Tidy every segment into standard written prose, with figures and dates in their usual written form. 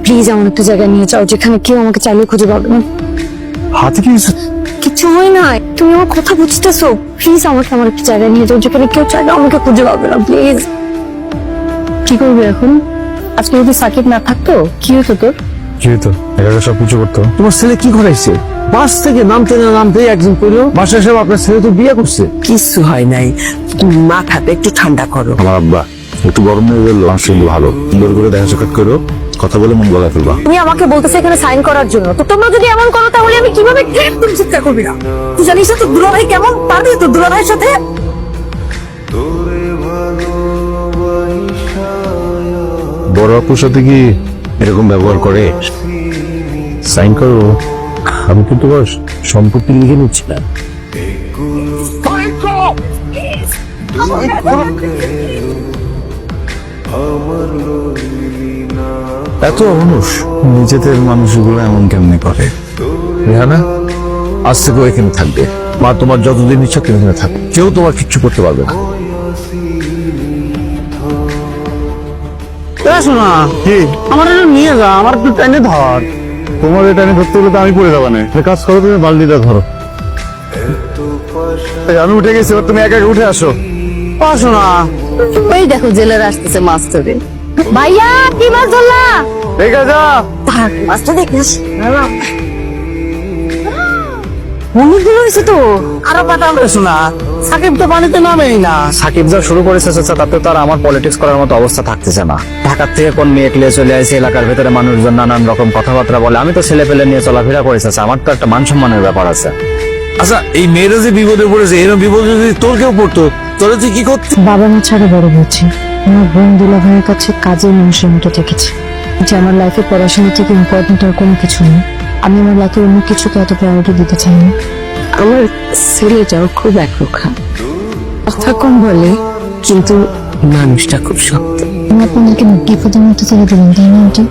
Please আমার একটা জায়গায় নিয়ে যাও যেখানে কেউ আমাকে চাইলে খুঁজে পাবে না। হাতে কি কিছু হয় না, তুমি আমার কথা বুঝতেছো? প্লিজ আমাকে আমার একটা জায়গায় নিয়ে যাও যেখানে কেউ চাইলে আমাকে খুঁজে পাবে না, প্লিজ। কি করবে এখন? আজকে যদি সাকিব না থাকতো কি হতো তোর? কি হতো? একা সব কিছু করতো। তোমার ছেলে কি করাইছে? বাস থেকে নামতে না নামতে একজন কইলো বাসায় সব আপনার ছেলে তো বিয়ে করছে। কিছু হয় নাই, তুমি মাথাটা একটু ঠান্ডা করো। আমার আব্বা একটু গরম হয়ে গেল, লাঞ্চ কিন্তু ভালো, সুন্দর করে দেখা সাক্ষাৎ করো, কথা বলে মন গলায় ফেলবা। তুমি আমাকে বলতেছো এখানে সাইন করার জন্য, তো তোমরা যদি এমন করো তাহলে আমি কিভাবে? তুমি চিন্তা করবি না, তুই জানিস না তোর দুলাভাই কেমন, পারবি তোর দুলাভাইয়ের সাথে? বড় আপুর সাথে কি এরকম ব্যবহার করে? সাইন করো। আমি কিন্তু বস সম্পত্তি লিখে নিচ্ছি না। এত মানুষ নিজেদের মানুষগুলো এমন কেমনে করে? রেহানা আজ থেকে এখানে থাকবে। মা তোমার যতদিন ইচ্ছা তুমি এখানে থাকবে, কেউ তোমার কিচ্ছু করতে পারবে না। শোনা কি আমার এটা নিয়ে যা, আমার একটু টাইনে ধর। তোমার এটা টাইনে ধরতে গেলে তো আমি পড়ে যাবা না। কাজ করো, তুমি বালতিটা ধরো। আমি উঠে গেছি, এবার তুমি একা একা উঠে আসো। শোনা ওই দেখো জেলার আসতেছে মাছ ধরে। ভাইয়া কি মাছ ধরলা? দেখে যা। মাছটা দেখিস অনেকগুলো হয়েছে তো। আরো পাঠাবে। শোনা সাকিব তো পানিতে নামেই না। সাকিব যা শুরু করেছে তাতে তো আর আমার পলিটিক্স করার মতো অবস্থা থাকতেছে না। ঢাকার থেকে কোন মেয়ে নিয়ে চলে আসে, এলাকার ভেতরে মানুষজন নানান রকম কথাবার্তা বলে। আমি তো ছেলে পেলে নিয়ে চলাফেরা করেছে, আমার তো একটা মান সম্মানের ব্যাপার আছে। আচ্ছা এই মেয়েরা যে বিপদে পড়েছে, এরকম বিপদে যদি তোর কেউ পড়তো তোরা তুই কি করতি? বাবা মা ছাড়া বড় হয়েছে, আমার বোন দুলাভাইয়ের কাছে কাজের মানুষের মতো দেখেছি যে আমার লাইফে পড়াশোনা থেকে ইম্পর্টেন্ট আর কোনো কিছু নেই। আমি আমার লাইফে অন্য কিছুকে এত প্রায়োরিটি দিতে চাই না। আমার ছেলেটাও খুব একরোখা, কথা কম বলে, কিন্তু মানুষটা খুব শক্ত। আমি আপনাদেরকে বিপদের মধ্যে ছেড়ে দিলাম, তাই না আন্টি?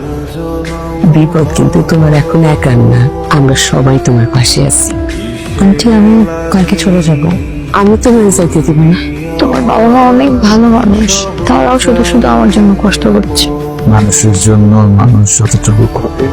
বিপদ কিন্তু তোমার এখন একার না, আমরা সবাই তোমার পাশে আছি। আন্টি আমি কালকে চলে যাব। আমি তোমার যেতে দিব না। তোমার বাবা মা অনেক ভালো মানুষ, তারাও শুধু শুধু আমার জন্য কষ্ট করছে। মানুষের জন্য মানুষ যতটুকু করে